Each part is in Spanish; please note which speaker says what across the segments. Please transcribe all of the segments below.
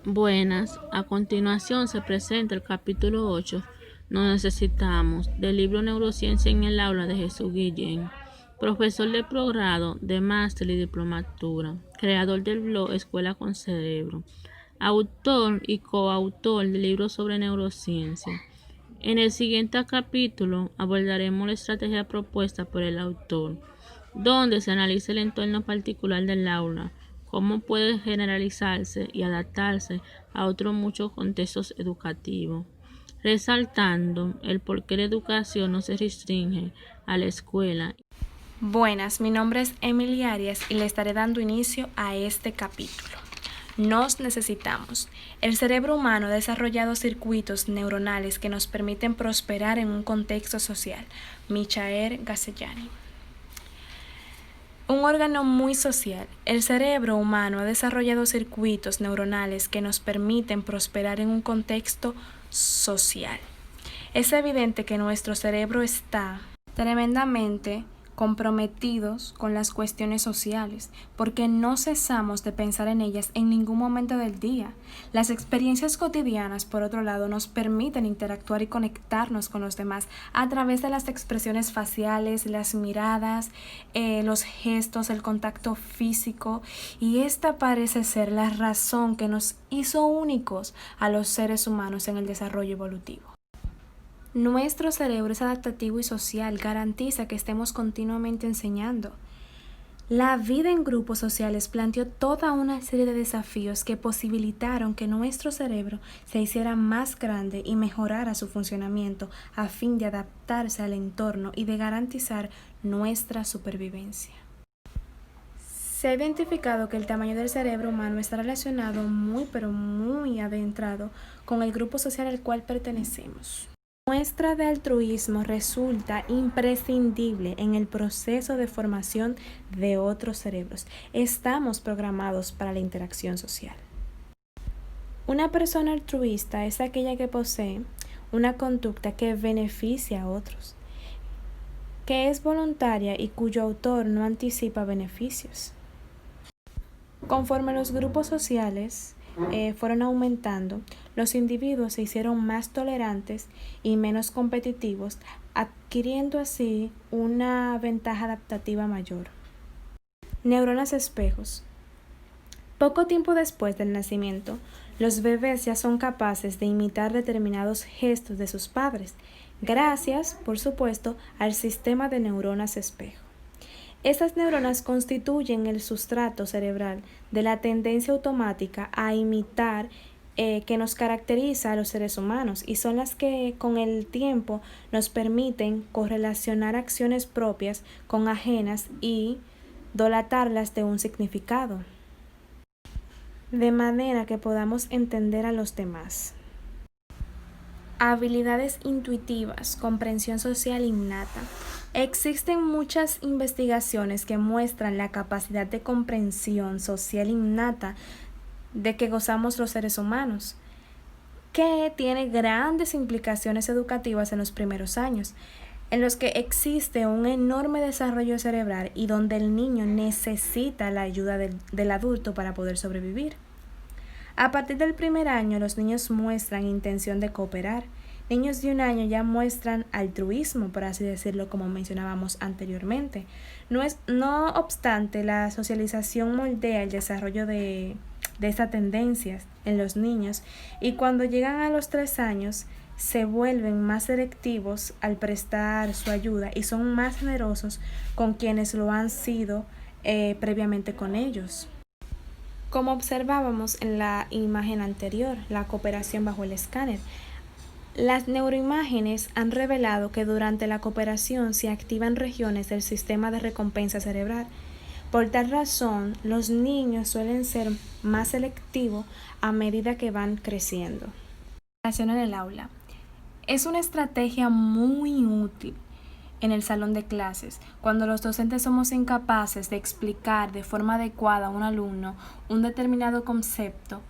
Speaker 1: Buenas, a continuación se presenta el capítulo 8. No necesitamos del libro Neurociencia en el aula de Jesús Guillén, profesor de progrado, de máster y diplomatura, creador del blog Escuela con Cerebro, autor y coautor del libro sobre neurociencia. En el siguiente capítulo abordaremos la estrategia propuesta por el autor, donde se analiza el entorno particular del aula, cómo puede generalizarse y adaptarse a otros muchos contextos educativos, resaltando el por qué la educación no se restringe a la escuela.
Speaker 2: Buenas, mi nombre es Emily Arias y le estaré dando inicio a este capítulo. Nos necesitamos. El cerebro humano ha desarrollado circuitos neuronales que nos permiten prosperar en un contexto social. Michael Gassellani. Un órgano muy social. El cerebro humano ha desarrollado circuitos neuronales que nos permiten prosperar en un contexto social. Es evidente que nuestro cerebro está tremendamente comprometidos con las cuestiones sociales, porque no cesamos de pensar en ellas en ningún momento del día. Las experiencias cotidianas, por otro lado, nos permiten interactuar y conectarnos con los demás a través de las expresiones faciales, las miradas, los gestos, el contacto físico, y esta parece ser la razón que nos hizo únicos a los seres humanos en el desarrollo evolutivo. Nuestro cerebro es adaptativo y social, garantiza que estemos continuamente enseñando. La vida en grupos sociales planteó toda una serie de desafíos que posibilitaron que nuestro cerebro se hiciera más grande y mejorara su funcionamiento a fin de adaptarse al entorno y de garantizar nuestra supervivencia. Se ha identificado que el tamaño del cerebro humano está relacionado muy adentrado con el grupo social al cual pertenecemos. Muestra de altruismo resulta imprescindible en el proceso de formación de otros cerebros. Estamos programados para la interacción social. Una persona altruista es aquella que posee una conducta que beneficia a otros, que es voluntaria y cuyo autor no anticipa beneficios. Conforme los grupos sociales fueron aumentando, los individuos se hicieron más tolerantes y menos competitivos, adquiriendo así una ventaja adaptativa mayor. Neuronas espejos. Poco tiempo después del nacimiento, los bebés ya son capaces de imitar determinados gestos de sus padres, gracias, por supuesto, al sistema de neuronas espejo. Estas neuronas constituyen el sustrato cerebral de la tendencia automática a imitar que nos caracteriza a los seres humanos y son las que con el tiempo nos permiten correlacionar acciones propias con ajenas y dotarlas de un significado, de manera que podamos entender a los demás. Habilidades intuitivas, comprensión social innata. Existen muchas investigaciones que muestran la capacidad de comprensión social innata de que gozamos los seres humanos, que tiene grandes implicaciones educativas en los primeros años, en los que existe un enorme desarrollo cerebral y donde el niño necesita la ayuda del adulto para poder sobrevivir. A partir del primer año, los niños muestran intención de cooperar. Niños de 1 año ya muestran altruismo, por así decirlo, como mencionábamos anteriormente. No obstante, la socialización moldea el desarrollo de estas tendencias en los niños y cuando llegan a los 3 años se vuelven más selectivos al prestar su ayuda y son más generosos con quienes lo han sido previamente con ellos. Como observábamos en la imagen anterior, la cooperación bajo el escáner, las neuroimágenes han revelado que durante la cooperación se activan regiones del sistema de recompensa cerebral. Por tal razón, los niños suelen ser más selectivos a medida que van creciendo. En el aula. Es una estrategia muy útil en el salón de clases, cuando los docentes somos incapaces de explicar de forma adecuada a un alumno un determinado concepto.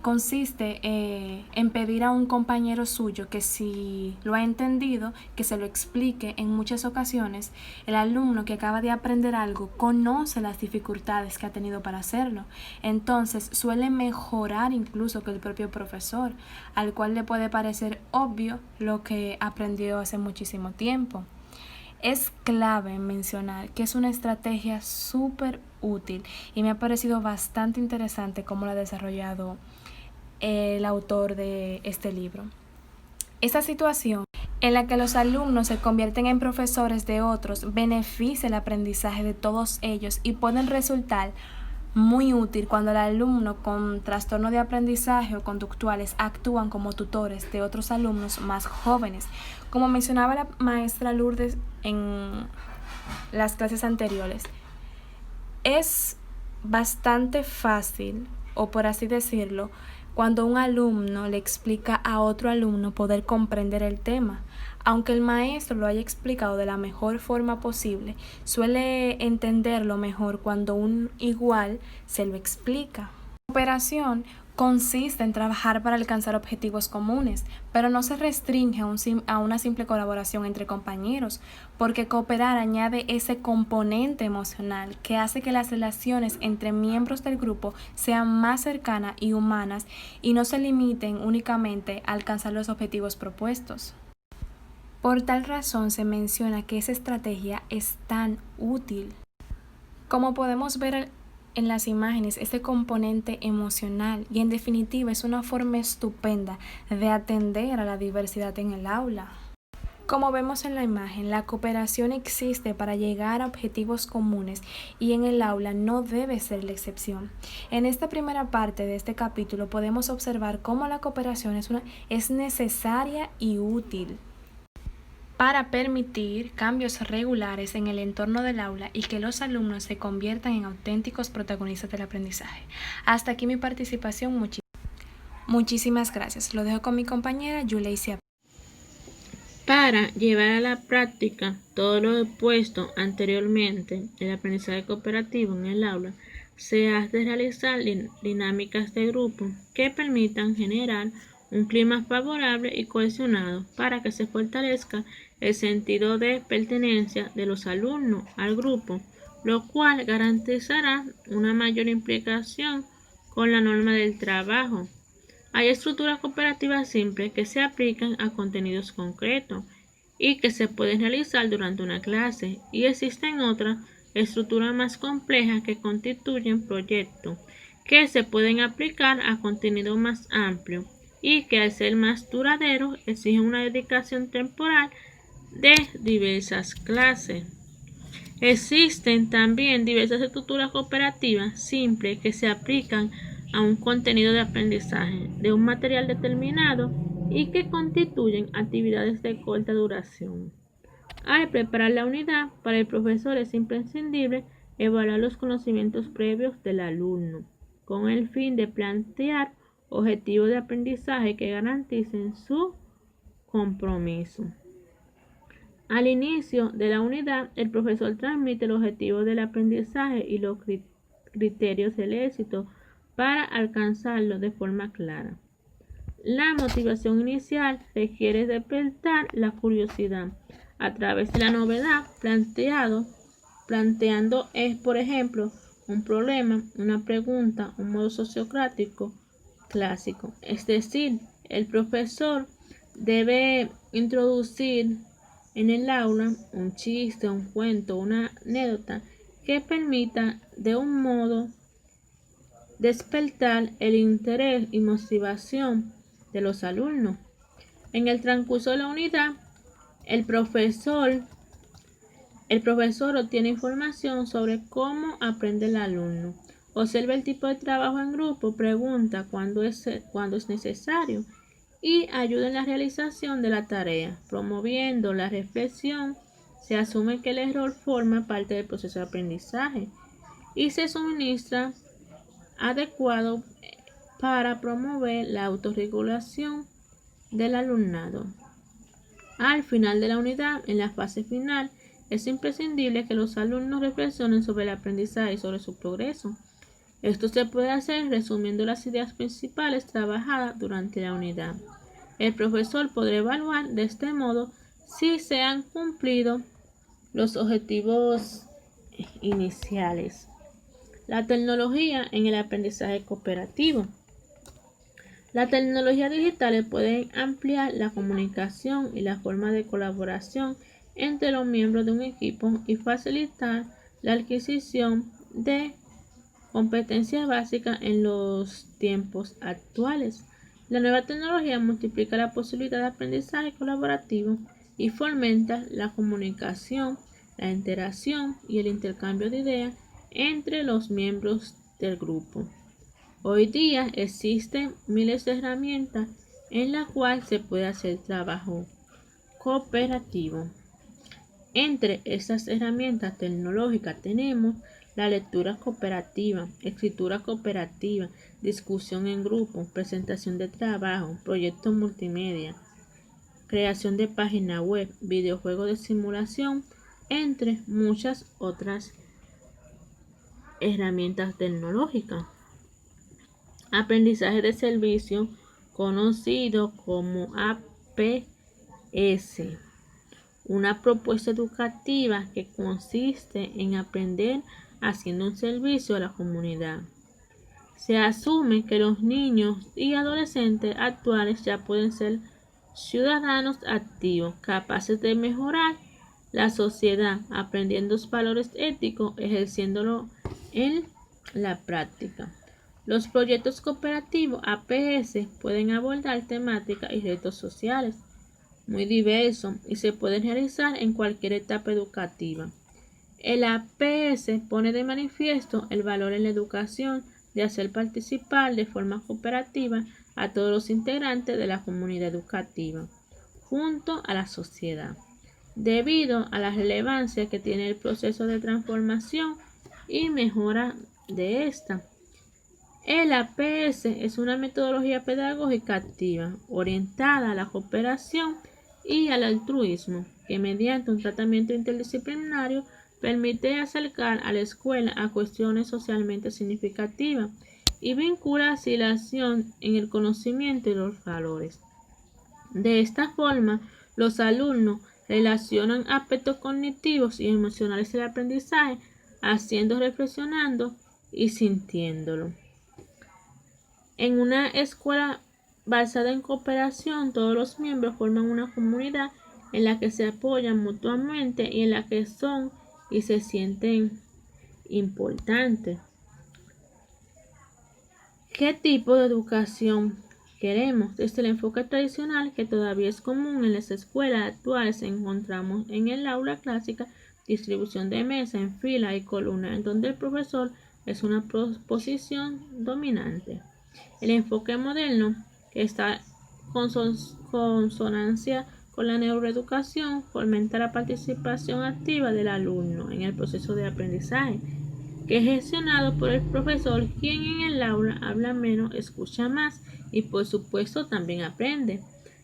Speaker 2: consiste en pedir a un compañero suyo que, si lo ha entendido, que se lo explique. En muchas ocasiones el alumno que acaba de aprender algo conoce las dificultades que ha tenido para hacerlo, entonces suele mejorar incluso que el propio profesor, al cual le puede parecer obvio lo que aprendió hace muchísimo tiempo. Es clave mencionar que es una estrategia súper útil y me ha parecido bastante interesante cómo lo ha desarrollado el autor de este libro. Esta situación en la que los alumnos se convierten en profesores de otros beneficia el aprendizaje de todos ellos y pueden resultar muy útil cuando el alumno con trastorno de aprendizaje o conductuales actúan como tutores de otros alumnos más jóvenes. Como mencionaba la maestra Lourdes en las clases anteriores, es bastante fácil, o por así decirlo, cuando un alumno le explica a otro alumno poder comprender el tema. Aunque el maestro lo haya explicado de la mejor forma posible, suele entenderlo mejor cuando un igual se lo explica. La cooperación consiste en trabajar para alcanzar objetivos comunes, pero no se restringe a una simple colaboración entre compañeros, porque cooperar añade ese componente emocional que hace que las relaciones entre miembros del grupo sean más cercanas y humanas y no se limiten únicamente a alcanzar los objetivos propuestos. Por tal razón se menciona que esa estrategia es tan útil. Como podemos ver en las imágenes, este componente emocional y en definitiva es una forma estupenda de atender a la diversidad en el aula. Como vemos en la imagen, la cooperación existe para llegar a objetivos comunes y en el aula no debe ser la excepción. En esta primera parte de este capítulo podemos observar cómo la cooperación es necesaria y útil para permitir cambios regulares en el entorno del aula y que los alumnos se conviertan en auténticos protagonistas del aprendizaje. Hasta aquí mi participación. Muchísimas gracias. Lo dejo con mi compañera Yuleisia.
Speaker 1: Para llevar a la práctica todo lo expuesto anteriormente, el aprendizaje cooperativo en el aula se ha de realizar dinámicas de grupo que permitan generar un clima favorable y cohesionado para que se fortalezca el sentido de pertenencia de los alumnos al grupo, lo cual garantizará una mayor implicación con la norma del trabajo. Hay estructuras cooperativas simples que se aplican a contenidos concretos y que se pueden realizar durante una clase, y existen otras estructuras más complejas que constituyen proyectos que se pueden aplicar a contenido más amplio y que, al ser más duraderos, exigen una dedicación temporal de diversas clases. Existen también diversas estructuras cooperativas simples que se aplican a un contenido de aprendizaje de un material determinado y que constituyen actividades de corta duración. Al preparar la unidad, para el profesor es imprescindible evaluar los conocimientos previos del alumno, con el fin de plantear objetivos de aprendizaje que garanticen su compromiso. Al inicio de la unidad, el profesor transmite el objetivo del aprendizaje y los criterios del éxito para alcanzarlo de forma clara. La motivación inicial requiere despertar la curiosidad a través de la novedad planteando por ejemplo, un problema, una pregunta, un modo sociocrático clásico. Es decir, el profesor debe introducir en el aula un chiste, un cuento, una anécdota que permita de un modo despertar el interés y motivación de los alumnos. En el transcurso de la unidad, el profesor obtiene información sobre cómo aprende el alumno, observa el tipo de trabajo en grupo, pregunta cuándo es necesario y ayuda en la realización de la tarea. Promoviendo la reflexión, se asume que el error forma parte del proceso de aprendizaje y se suministra adecuado para promover la autorregulación del alumnado. Al final de la unidad, en la fase final, es imprescindible que los alumnos reflexionen sobre el aprendizaje y sobre su progreso. Esto se puede hacer resumiendo las ideas principales trabajadas durante la unidad. El profesor podrá evaluar de este modo si se han cumplido los objetivos iniciales. La tecnología en el aprendizaje cooperativo. Las tecnologías digitales pueden ampliar la comunicación y la forma de colaboración entre los miembros de un equipo y facilitar la adquisición de competencias básicas en los tiempos actuales. La nueva tecnología multiplica la posibilidad de aprendizaje colaborativo y fomenta la comunicación, la interacción y el intercambio de ideas entre los miembros del grupo. Hoy día existen miles de herramientas en las cuales se puede hacer trabajo cooperativo. Entre estas herramientas tecnológicas tenemos la lectura cooperativa, escritura cooperativa, discusión en grupo, presentación de trabajo, proyectos multimedia, creación de página web, videojuegos de simulación, entre muchas otras herramientas tecnológicas. Aprendizaje de servicio, conocido como APS, una propuesta educativa que consiste en aprender haciendo un servicio a la comunidad. Se asume que los niños y adolescentes actuales ya pueden ser ciudadanos activos, capaces de mejorar la sociedad, aprendiendo los valores éticos, ejerciéndolo en la práctica. Los proyectos cooperativos APS pueden abordar temáticas y retos sociales muy diversos y se pueden realizar en cualquier etapa educativa. El APS pone de manifiesto el valor en la educación de hacer participar de forma cooperativa a todos los integrantes de la comunidad educativa, junto a la sociedad, debido a la relevancia que tiene el proceso de transformación y mejora de esta. El APS es una metodología pedagógica activa, orientada a la cooperación y al altruismo, que mediante un tratamiento interdisciplinario permite acercar a la escuela a cuestiones socialmente significativas y vincula así la acción en el conocimiento y los valores. De esta forma, los alumnos relacionan aspectos cognitivos y emocionales del aprendizaje, haciendo, reflexionando y sintiéndolo. En una escuela basada en cooperación, todos los miembros forman una comunidad en la que se apoyan mutuamente y en la que son y se sienten importantes. ¿Qué tipo de educación queremos? Desde el enfoque tradicional, que todavía es común en las escuelas actuales, encontramos en el aula clásica distribución de mesa en fila y columna, en donde el profesor es una posición dominante. El enfoque moderno, que está en consonancia con la neuroeducación, fomenta la participación activa del alumno en el proceso de aprendizaje, que es gestionado por el profesor, quien en el aula habla menos, escucha más y por supuesto también aprende.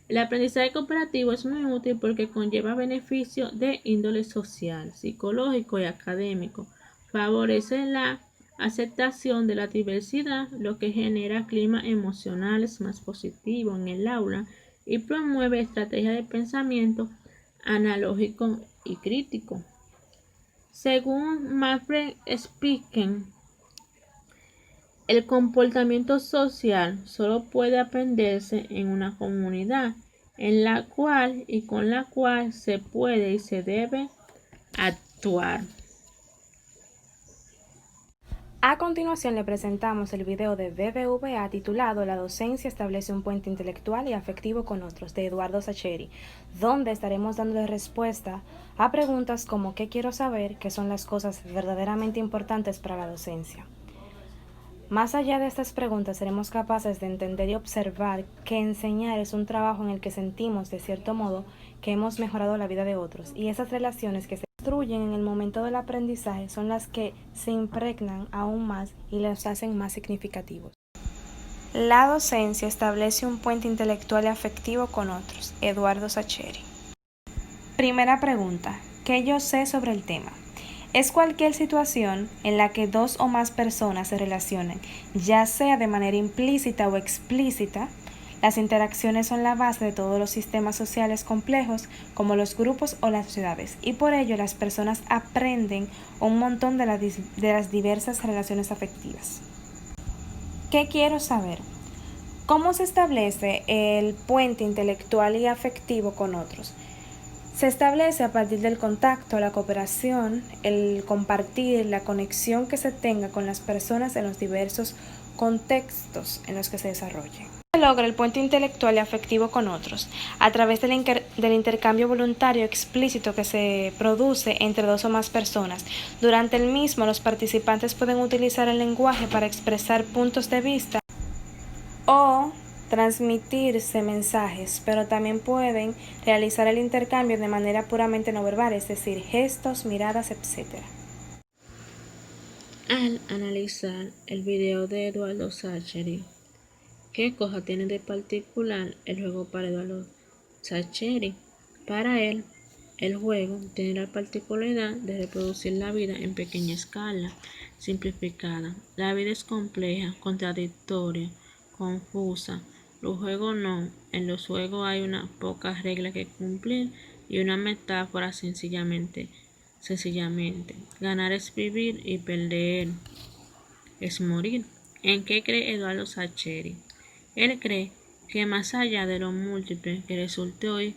Speaker 1: El aprendizaje cooperativo es muy útil porque conlleva beneficios de índole social, psicológico y académico. Favorece la aceptación de la diversidad, lo que genera climas emocionales más positivos en el aula y promueve estrategias de pensamiento analógico y crítico. Según Manfred Spieken, el comportamiento social solo puede aprenderse en una comunidad en la cual y con la cual se puede y se debe actuar.
Speaker 2: A continuación le presentamos el video de BBVA titulado La docencia establece un puente intelectual y afectivo con otros, de Eduardo Sacheri, donde estaremos dando respuesta a preguntas como ¿qué quiero saber?, que son las cosas verdaderamente importantes para la docencia. Más allá de estas preguntas, seremos capaces de entender y observar que enseñar es un trabajo en el que sentimos, de cierto modo, que hemos mejorado la vida de otros, y esas relaciones que se construyen en el momento del aprendizaje son las que se impregnan aún más y los hacen más significativos. La docencia establece un puente intelectual y afectivo con otros. Eduardo Sacheri. Primera pregunta. ¿Qué yo sé sobre el tema? Es cualquier situación en la que dos o más personas se relacionan, ya sea de manera implícita o explícita. Las interacciones son la base de todos los sistemas sociales complejos, como los grupos o las ciudades, y por ello las personas aprenden un montón de las diversas relaciones afectivas. ¿Qué quiero saber? ¿Cómo se establece el puente intelectual y afectivo con otros? Se establece a partir del contacto, la cooperación, el compartir, la conexión que se tenga con las personas en los diversos contextos en los que se desarrollen. Se logra el puente intelectual y afectivo con otros a través del intercambio voluntario explícito que se produce entre dos o más personas. Durante el mismo, los participantes pueden utilizar el lenguaje para expresar puntos de vista o transmitirse mensajes, pero también pueden realizar el intercambio de manera puramente no verbal, es decir, gestos, miradas, etc.
Speaker 1: Al analizar el video de Eduardo Sacheri, ¿qué cosa tiene de particular el juego para Eduardo Sacheri? Para él, el juego tiene la particularidad de reproducir la vida en pequeña escala, simplificada. La vida es compleja, contradictoria, confusa. Los juegos no. En los juegos hay unas pocas reglas que cumplir y una metáfora sencillamente. Ganar es vivir y perder es morir. ¿En qué cree Eduardo Sacheri? Él cree que más allá de lo múltiple que resulte hoy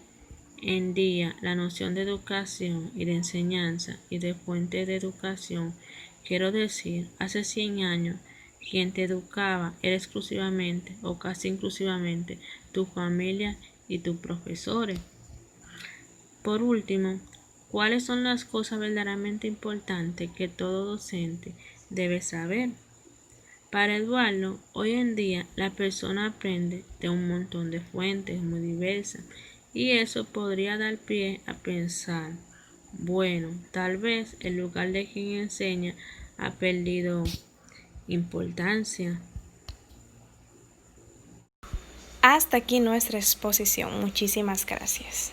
Speaker 1: en día la noción de educación y de enseñanza y de fuente de educación, quiero decir, hace 100 años, quien te educaba era exclusivamente o casi exclusivamente tu familia y tus profesores. Por último, ¿cuáles son las cosas verdaderamente importantes que todo docente debe saber? Para Eduardo, hoy en día la persona aprende de un montón de fuentes muy diversas y eso podría dar pie a pensar, bueno, tal vez el lugar de quien enseña ha perdido importancia.
Speaker 2: Hasta aquí nuestra exposición. Muchísimas gracias.